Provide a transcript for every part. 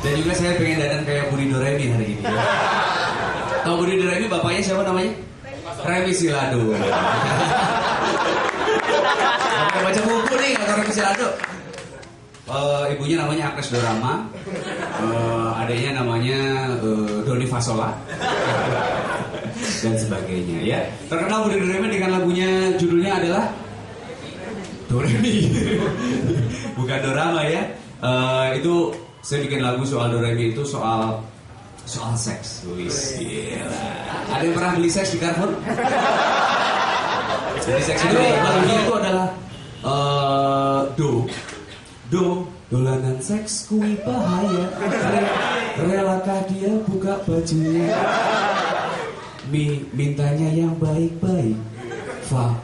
Dan juga saya pengen dandan kayak Budi Doremi hari ini. Tahu Budi Doremi bapaknya siapa namanya? Remi Silado. Oke, baca buku nih kalau Remi Silado. Ibunya namanya Agnes Dorama. Adanya namanya Doni Fasola. Dan sebagainya ya. Terkenal Budi Doremi dengan lagunya judulnya adalah Doremi. Bukan Dorama ya. Itu saya bikin lagu soal Doremi itu soal seks. Ada yang pernah beli seks di Carrefour? Jadi seks itu lagunya itu adalah dolanan seks kui bahaya. Relakah dia buka bajunya? Mintanya yang baik-baik.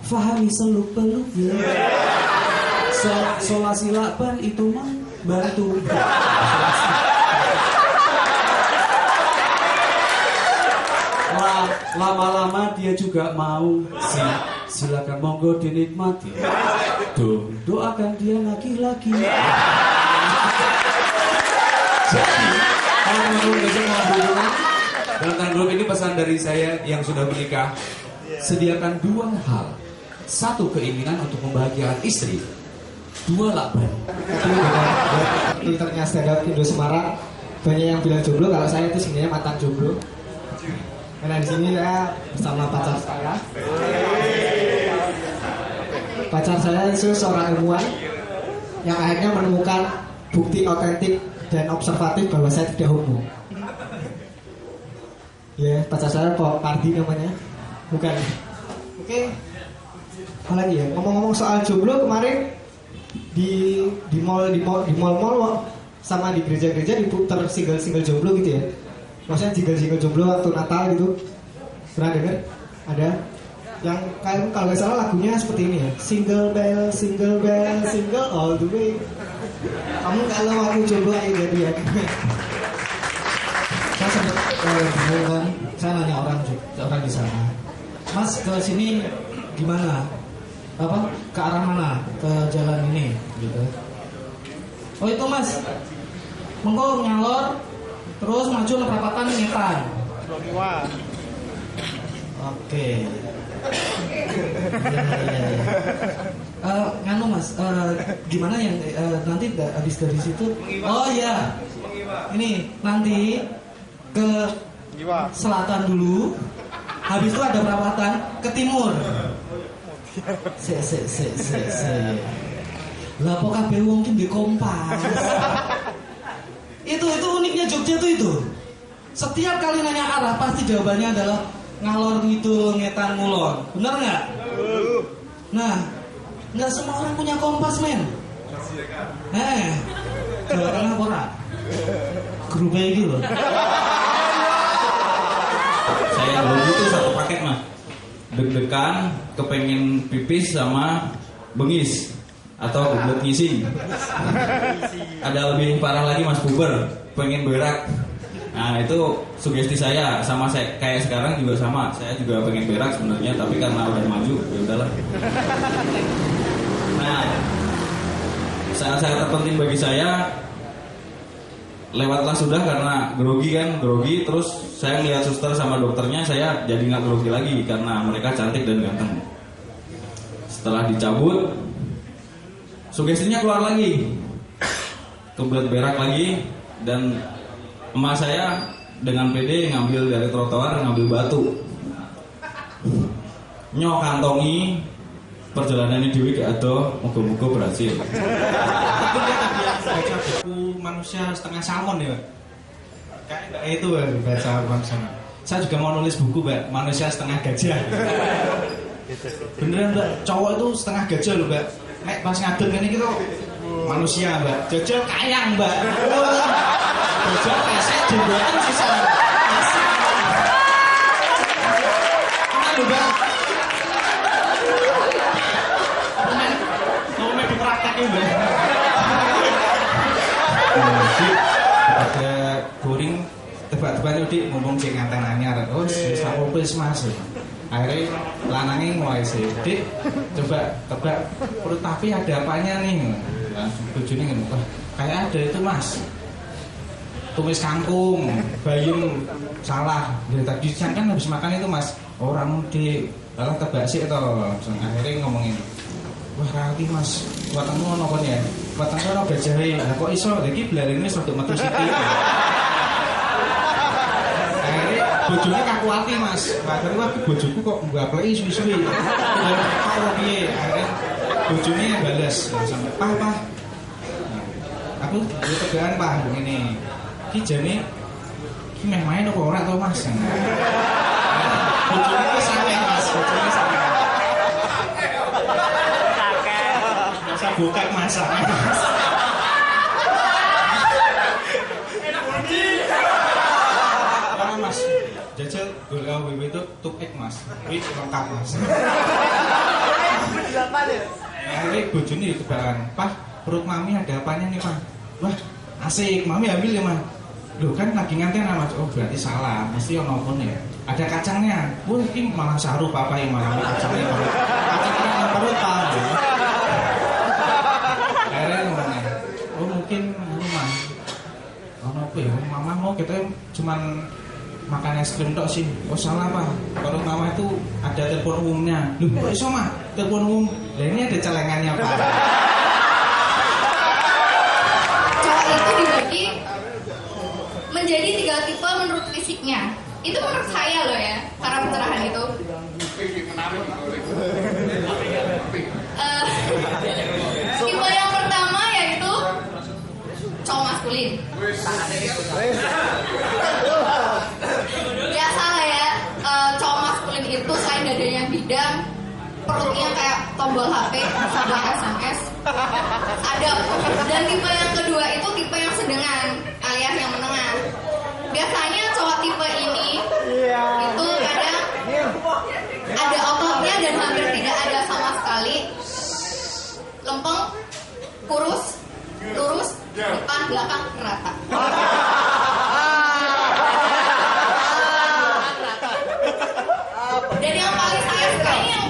Fahami seluk-beluknya. Solasi lakban itu membantu. Lama-lama dia juga mau. Silakan monggo dinikmati. Doakan dia lagi-lagi. Jadi dalam tanda grup ini pesan dari saya yang sudah menikah, sediakan dua hal. Satu, keinginan untuk membahagiakan istri. Dua, lakban. Twitternya Stand Up Indo Semarang banyak yang bilang jomblo, kalau saya itu sebenarnya mantan jomblo. Karena di sini saya bersama pacar saya. Pacar saya itu seorang ilmuwan yang akhirnya menemukan bukti otentik dan observatif bahwa saya tidak homo. Ya, pacar saya kok Pardi namanya. Bukan. Oke. Apa lagi ya? Ngomong-ngomong soal jomblo, kemarin di mall sama di gereja-gereja diputar single jomblo gitu ya. Maksudnya single jomblo waktu Natal gitu. Pernah denger? Ada yang kalau nggak salah lagunya seperti ini ya. Single bell, single all the way. Kamu kalau aku jomblo ayo jadi ya. Saya sempat bingung kan. Saya nanya orang di sana. Mas ke sini gimana? Apa? Ke arah mana? Ke jalan ini gitu. Oh itu Mas. Mengko nyalor terus maju le perapatan ngetan. Oke. Nganu Mas, gimana yang nanti habis dari situ? Oh iya. Ini nanti ke selatan dulu. Habis itu ada perapatan ke timur. Se. Lah kok kabeh wong ki ndek kompas. Itu uniknya Jogja tuh itu. Setiap kali nanya arah pasti jawabannya adalah ngalor ngidul ngetan ngulon. Benar nggak? Nah, nggak semua orang punya kompas men. Jawa Tengah ora. Grup iki lho. Saya dulu itu satu paket mah. Deg-degan, kepengen pipis sama bengis atau kebelet ngising. Ada lebih parah lagi Mas Buber, pengen berak. Nah itu sugesti saya sama saya kayak sekarang juga sama. Saya juga pengen berak sebenarnya, tapi karena udah maju ya udahlah. Nah saat-saat terpenting bagi saya lewatlah sudah karena grogi terus saya melihat suster sama dokternya, saya jadi nggak grogi lagi karena mereka cantik dan ganteng. Setelah dicabut sugestinya keluar lagi, kebelet berak lagi, dan emak saya dengan pede ngambil dari trotoar, ngambil batu, nyok kantongi perjalanannya dewi ke ado, moga-moga berhasil. Baca buku manusia setengah salmon ya, kayak itu baca manusia. Saya juga mau nulis buku Mbak, manusia setengah gajah. Beneran Mbak, cowok itu setengah gajah loh Mbak. Nek pas ngadeg ini gitu manusia Mbak, jajal kayang Mbak. Jajal pesek jembatan sisa. Mana Mbak? Mau dipraktekin Mbak. Ada boring tebak-tebakan udik ngomong sing nganten anyar. Oh, wis wis Mas. Akhirnya lanangnya mulai sih, Dik, coba tebak perut tapi ada apanya nih? Langsung tujuannya kayak ada itu Mas. tumis kangkung, bayam salah. Dari tadi kan habis makan itu mas, orang di alah tebasik itu, akhirnya ngomongin, wah rati mas, watangmu ono kon ya, watangmu ono gajahe, lah kok iso, lagi belar ini suatu metu siti. Akhirnya bojone kaku hati mas, akhirnya wah bojoku kok nggak play suwi-suwi, kau piye, akhirnya bojone balas, langsung pah. Aku yo tegaan Pak ngene. Ki jane ki meh main kok ora to Mas. Bojone wis sampe Mas, bojone sampe. Masa buka masak. Karena Mas jajal golek WW itu tuk ek Mas. Wis lengkap Mas. Akhirnya bojone yo tegaan, "Pak, perut mami ada apanya nih Pak?" Wah asik, mami ambil ya Mas. Loh kan lagi nganten Mas. Oh berarti salah, mesti ono pun ya. Ada kacangnya. Wah ini malah saru papa yang malah kacangnya. Kacangnya yang perut Pak. Akhirnya ngomongnya, oh mungkin ini Mas. Ono apa ya? Mama mau kita cuman makan es krim tok sih. Oh salah Pak. Kalau mama itu ada telepon umumnya. Loh kok iso Mas? Telepon umum. Lah ini ada celengannya Pak. Itu dibagi menjadi 3 tipe menurut fisiknya. Itu menurut saya loh ya, para pencerahan itu. Tipe yang pertama yaitu cowok maskulin. Biasalah ya, cowok maskulin itu selain dadanya bidang, perutnya kayak tombol HP, sama SMS. Ada. Dan tipe yang kedua itu tipe yang sedengan alias yang menengah. Biasanya cowok tipe ini itu kadang ada ototnya dan hampir tidak ada sama sekali. Lempeng, kurus, lurus, depan, belakang, rata. Dan yang paling saya suka yang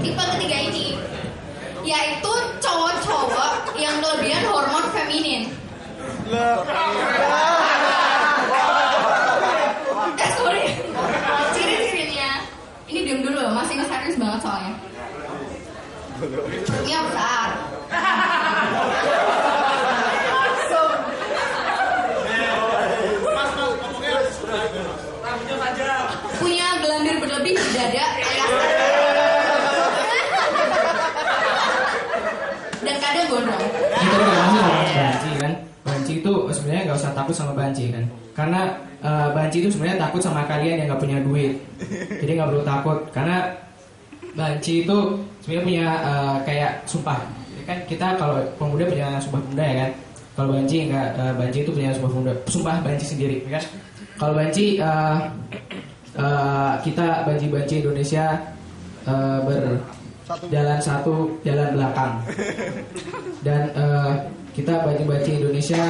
tipe ketiga ini, yaitu cowok-cowok yang kelebihan hormon feminin. Sorry. Ciri-cirinya, ini diam dulu, masih serius banget soalnya. Perutnya besar. Punya gelandir berlebih di dada alias dan kadang gondrong. Kita udah masih ngomongin banci kan. Banci itu sebenarnya nggak usah takut sama banci kan. Karena banci itu sebenarnya takut sama kalian yang nggak punya duit. Jadi nggak perlu takut karena banci itu sebenarnya punya kayak sumpah. Kan kita kalau pemuda punya sumpah pemuda ya kan. Kalau banci nggak, banci itu punya sumpah banci sendiri ya kan. Kalau banci kita banci Indonesia berjalan satu jalan belakang dan kita banci Indonesia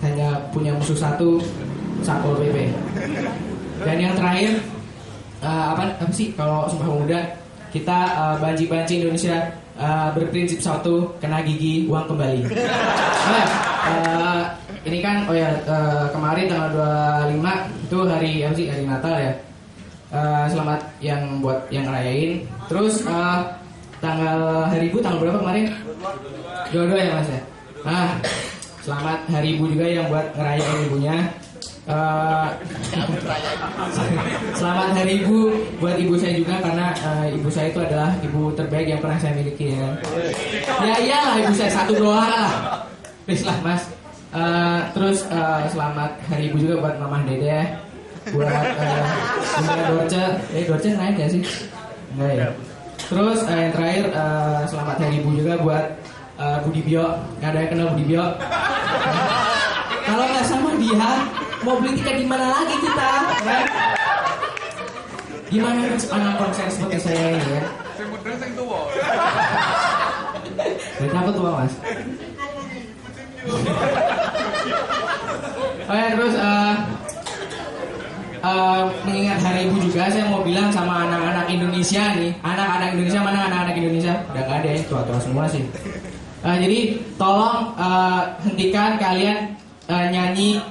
hanya punya musuh satu, Satpol PP. Dan yang terakhir apa sih kalau sumpah pemuda kita banci Indonesia berprinsip satu, kena gigi uang kembali. Ini kan kemarin tanggal 25 itu hari apa sih, hari Natal ya. Selamat yang buat yang ngerayain. Terus tanggal hari Ibu tanggal berapa kemarin? 22 ya Mas ya. Nah, selamat hari Ibu juga yang buat ngerayain ibunya. Selamat hari Ibu buat ibu saya juga karena ibu saya itu adalah ibu terbaik yang pernah saya miliki ya. Ya iyalah ibu saya satu doang lah. Please lah Mas. Terus selamat hari Ibu juga buat Mamah Dede, buat Bunda Dorce. Dorce naik ya sih? Enggak ya. Terus yang terakhir selamat hari Ibu juga buat Budi Bio. Nggak ada yang kenal Budi Bio. Kalau nggak sama dia, mau beli tiket di mana lagi kita? Kan? Gimana anak konser seperti saya ini ya? Berapa tua Mas? Terus mengingat hari Ibu juga saya mau bilang sama anak-anak Indonesia nih. Anak-anak Indonesia mana anak-anak Indonesia? Udah gak ada ya, tua-tua semua sih. Jadi tolong hentikan kalian nyanyi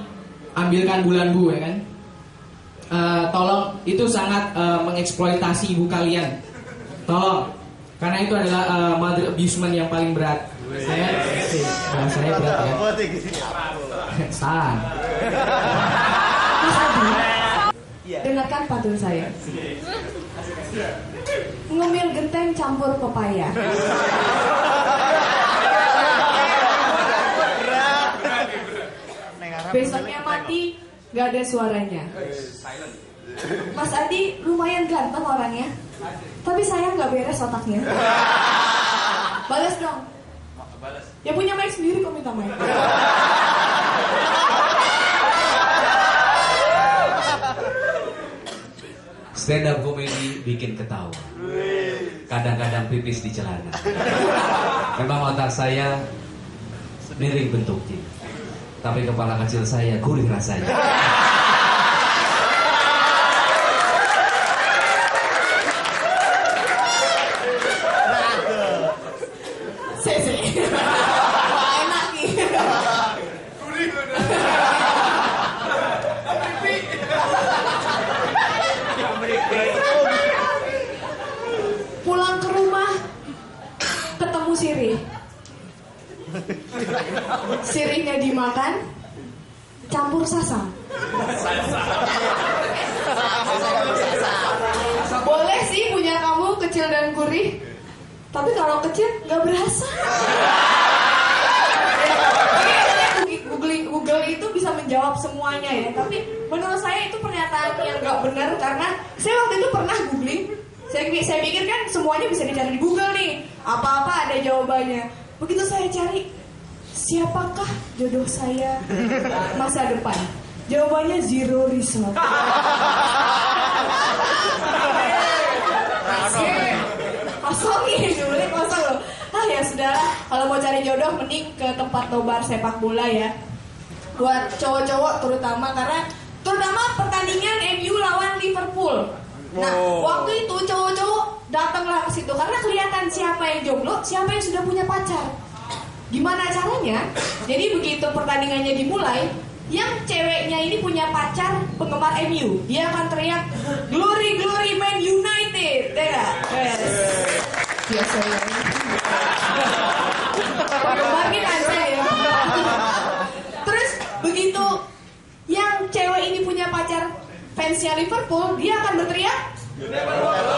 Ambilkan Bulan-Bu ya kan. Tolong, itu sangat mengeksploitasi ibu kalian. Tolong, karena itu adalah mother abusement yang paling berat. Bahasanya berat ya. Stan. Mas Adi, dengarkan pantun saya. Ngemil genteng campur pepaya. Besoknya mati, gak ada suaranya. Mas Adi lumayan ganteng orangnya, tapi saya gak beres otaknya. Balas dong. Ya punya mic sendiri kok minta mic. Stand up comedy bikin ketawa. Kadang-kadang pipis di celana. Memang otak saya miring bentuknya, tapi kepala kecil saya gurih rasanya. Sese. Wah, enak nih. Pulang ke rumah ketemu sirih. Sirihnya dimakan campur sasam. Boleh sih punya kamu kecil dan gurih, tapi kalau kecil nggak berasa. Google itu bisa menjawab semuanya ya, tapi menurut saya itu pernyataan yang nggak benar karena saya waktu itu pernah googling. Saya pikir kan semuanya bisa dicari di Google nih, apa-apa ada jawabannya. Begitu saya cari, siapakah jodoh saya masa depan? Jawabannya zero result. Kosong nih, judulnya kosong loh. Ah ya sudahlah, kalau mau cari jodoh mending ke tempat nobar sepak bola ya. Buat cowok-cowok terutama, karena terutama pertandingan MU lawan Liverpool. Nah, waktu itu cowok-cowok datanglah ke situ karena kelihatan siapa yang jomblo, siapa yang sudah punya pacar. Gimana caranya? Jadi begitu pertandingannya dimulai, yang ceweknya ini punya pacar penggemar MU, dia akan teriak glory glory Man United, ya. Biasa ya. Penggemar ini aja ya. Terus begitu yang cewek ini punya pacar fansnya Liverpool, dia akan berteriak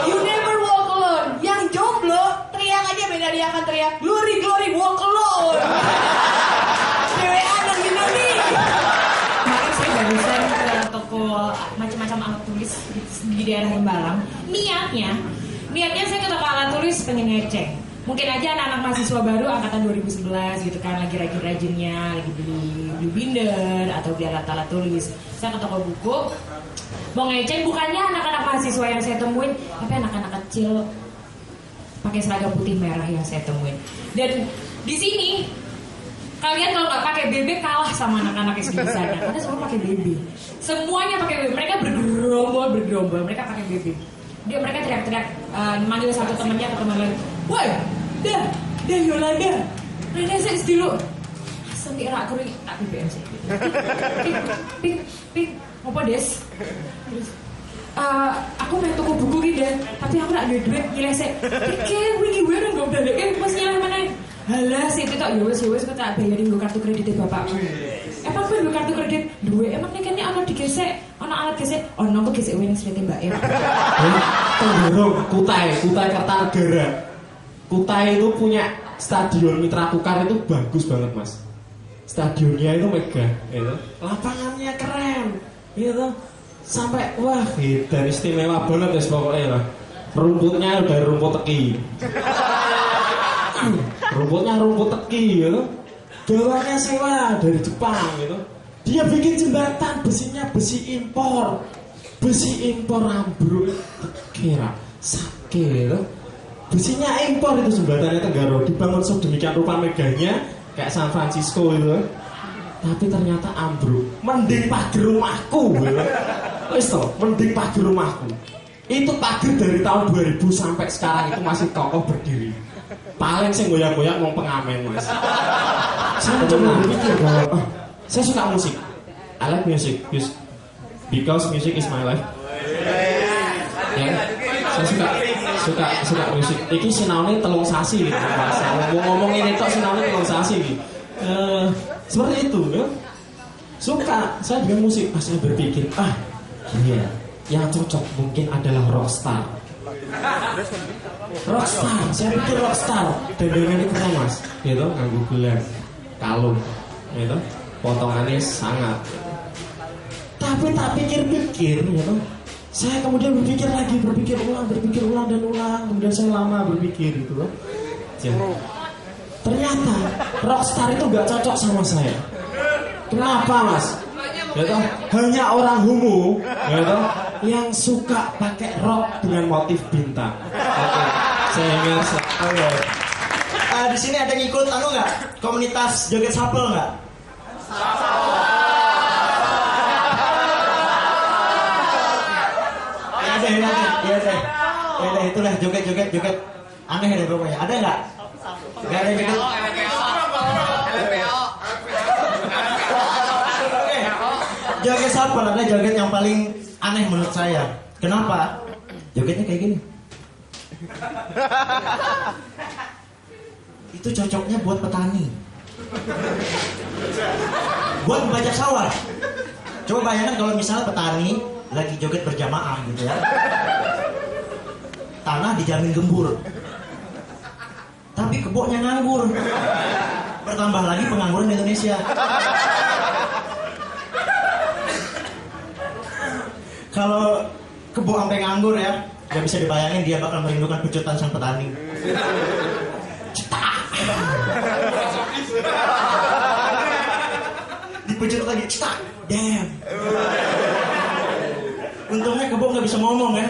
You never walk alone. Yang jomblo teriak aja beda, dia akan teriak glory glory walk alone. Cewek anak gini nih. Kemarin saya barusan ke toko macam-macam alat tulis di daerah Lembalang. Niatnya saya ke toko alat tulis pengen ngecek. Mungkin aja anak-anak mahasiswa baru angkatan 2011 gitu kan, lagi rajin-rajinnya, lagi beli binder atau beli alat-alat tulis. Saya ke toko buku, mau ngecek, bukannya anak-anak mahasiswa yang saya temuin, tapi anak-anak kecil pakai seragam putih merah yang saya temuin. Dan di sini kalian kalau nggak pakai BB kalah sama anak-anak SD di sana, karena semua pakai BB. Semuanya pakai BB. Mereka bergerombol. Mereka pakai BB. Mereka teriak-teriak, manggil satu temannya ke teman lain. Woi, dah Yolanda, Rene saya dulu. Sampai rak kuring tak BBM sih. Ping, apa des? Aku main toko buku gitu, tapi aku nak duit nyelesai. Pikir, wih gue nggak udah deh, pas nyelesai mana? Halah, sih itu tak yowes, aku tak bayarin gue kartu kredit bapakku. Emang gue kartu kredit duit, emang nih kan anak digesek, anak alat gesek, aku gesek wing sedikit mbak ya. Tenggerong, Kutai Kartanegara. Kutai itu punya stadion Mitra Kukar itu bagus banget mas. Stadionnya itu megah, gitu. Lapangannya keren, gitu. Sampai wah, dan istimewa banget ya pokoknya lah. Rumputnya udah rumput teki. Rumputnya rumput teki, gitu. Bawahnya sewa dari Jepang, gitu. Dia bikin jembatan, besinya besi impor ambruk, kira sakit, gitu. Besinya impor itu jembatannya Tenggaro, dibangun sedemikian rupa megahnya kayak San Francisco itu, tapi ternyata ambruk. Mending pagar rumahku, gitu. Wis toh, mending pagar rumahku. Itu pagar dari tahun 2000 sampai sekarang itu masih kokoh berdiri. Paling sing goyang-goyang mau pengamen mas. Saya cuma mikir bahwa Saya suka musik. I like music because music is my life. Ya, saya suka musik. Iki sinaune telung sasi gitu. Ngomongin itu sinaune telung sasi gitu. Seperti itu ya. Suka saya dengan musik. Saya berpikir, iya, yang cocok mungkin adalah rockstar. Saya pikir rockstar. Dandangan itu kan mas, gitu, nganggu gelar, kalung, gitu, potongannya sangat. Tapi tak pikir-pikir, gitu. Saya kemudian berpikir ulang dan ulang. Kemudian saya lama berpikir gitu loh. Ternyata rockstar itu gak cocok sama saya. Kenapa mas? Gitu, hanya orang homo, gitu, yang suka pakai rok dengan motif bintang. Oke, sehingga di sini ada yang ikut nggak? Komunitas joget sapel nggak? Ya deh, itulah joget aneh deh pokoknya. Ada nggak? Nggak ada joget. Joget sapel adalah joget yang paling aneh menurut saya. Kenapa? Jogetnya kayak gini. Itu cocoknya buat petani, buat membajak sawah. Coba bayangkan kalau misalnya petani lagi joget berjamaah gitu ya, tanah dijamin gembur, tapi kebunnya nganggur. Bertambah lagi pengangguran di Indonesia. Kalau kebun sampai nganggur ya, gak bisa dibayangin dia bakal merindukan pecutan sang petani. Dipecut lagi, cetak, damn. Untungnya kebo nggak bisa ngomong ya.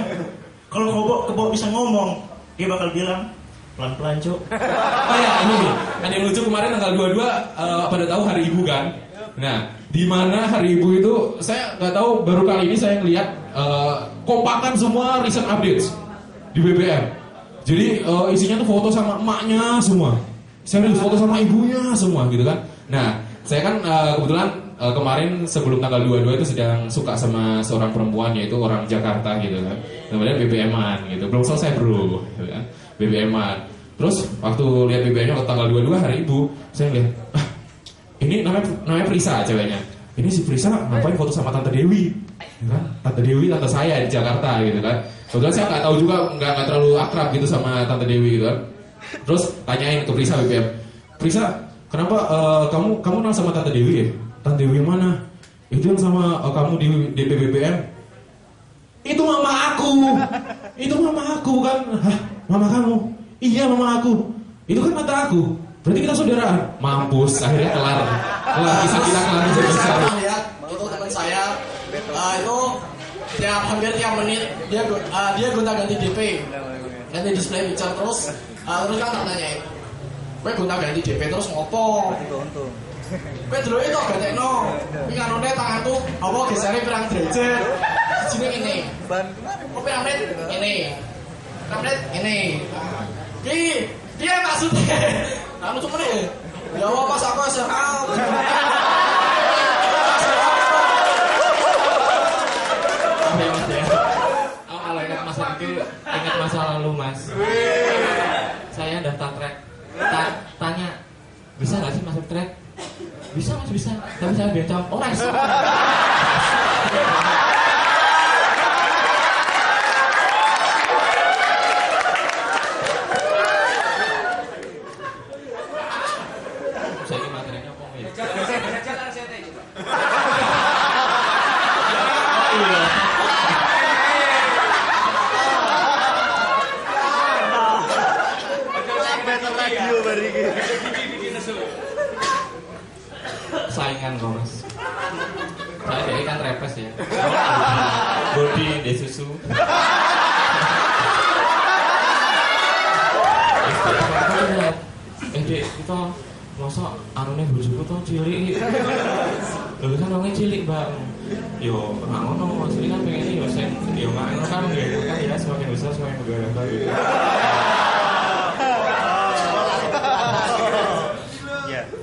Kalau kebo bisa ngomong, dia bakal bilang pelan-pelan cuk. Oh ya, ini nih, ada yang lucu kemarin tanggal 22 pada tahu Hari Ibu kan? Nah, di mana Hari Ibu itu saya nggak tahu, baru kali ini saya ngeliat kompakan semua recent updates di BBM. Jadi isinya tuh foto sama emaknya semua. Serius, foto sama ibunya semua gitu kan. Nah, saya kan kebetulan kemarin sebelum tanggal 22 itu sedang suka sama seorang perempuan, yaitu orang Jakarta gitu kan. Kemudian BBM-an gitu. Belum selesai bro gitu kan. BBM-an. Terus waktu lihat BBM-nya waktu tanggal 22 Hari Ibu, saya lihat ini namanya Prisa ceweknya. Ini si Prisa ngapain foto sama Tante Dewi? Gitu kan? Tante Dewi, tante saya di Jakarta gitu kan. Kebetulan saya nggak tahu juga, nggak terlalu akrab gitu sama Tante Dewi gitu kan. Terus tanyain ke Prisa BBM, Prisa, kenapa kamu kenal sama Tante Dewi ya? Tante Dewi yang mana? Itu yang sama kamu di DP BBM. Itu mama aku. Itu mama aku kan. Hah, mama kamu? Iya mama aku. Itu kan tante aku. Berarti kita saudaraan. Mampus, akhirnya kelar kisah kita kelar. Ya, itu teman saya. Itu hampir tiap menit dia gonta-ganti DP, ganti display picture terus kan tak nanyain, gue gonta-ganti DP terus ngopo? Gue dulu itu gantekno, tapi kanone tanganku apa gesernya pirang derajat? Sini ini, pirang menit ini, dia maksudnya, anu cuma nih, ya pas aku SMA. Ingat masa lalu mas, saya daftar track, tanya bisa nggak sih masuk track? Bisa mas, bisa, tapi saya becok orang. Saya ini materinya apa ya? Saingan kok mas. Saya dari kan repes ya. Body de susu. Dek kita masa anune bojoku to cilik. Lho kan orangnya cilik, Mbak. Yo, ora ngono, asline kan pengen yo sen yo ngono kan ya semakin besar semakin bergembira gitu.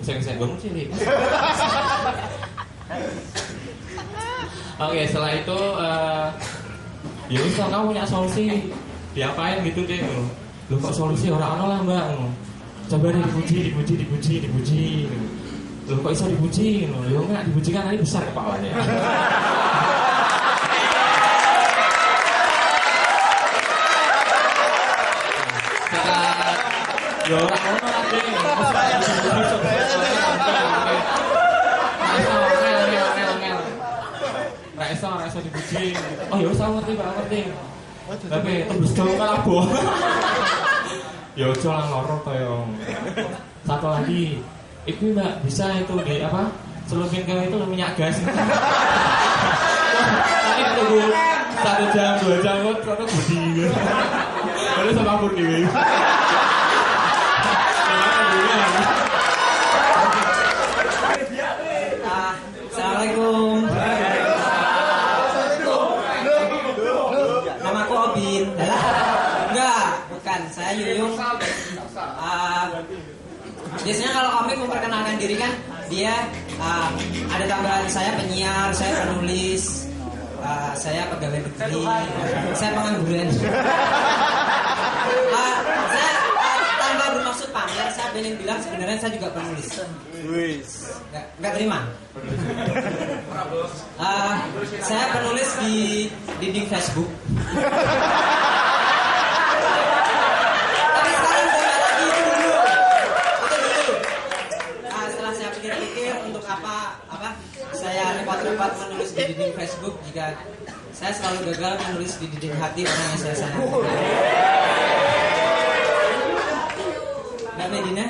Saya bangun cilik. Oke, setelah itu ya wis kamu punya solusi. Diapain gitu deh. Lu kok solusi orang ono lah, Mbak. Coba deh dipuji. Lu kok iso dipuji? Lu enggak dipuji kan nanti besar kepalanya. Ya orang ono lagi. Rasa dipuji. Oh ya usah ngerti Pak, ngerti. Tapi tembus dong kalabo. Ya ojo lah loro to yo. Satu lagi. Iku Mbak bisa itu di apa? Celupin ke itu minyak gas. Nanti tunggu 1 jam 2 jam kok terus budi. Baru sama pun dewe. Assalamualaikum. Namaku Obin. Enggak, bukan. Saya Yuyung. Biasanya kalau komik memperkenalkan diri kan, dia ada tambahan saya penyiar, saya penulis, saya pegawai negeri, saya pengangguran. Saya tanpa bermaksud pamer, saya pengen bilang sebenarnya saya juga penulis. Nggak terima. Saya penulis di dinding Facebook. Tapi sekarang saya nggak lagi itu dulu. Setelah saya pikir-pikir untuk apa saya repot-repot menulis di dinding Facebook jika saya selalu gagal menulis di dinding hati orang yang saya sayang. Mbak Medina.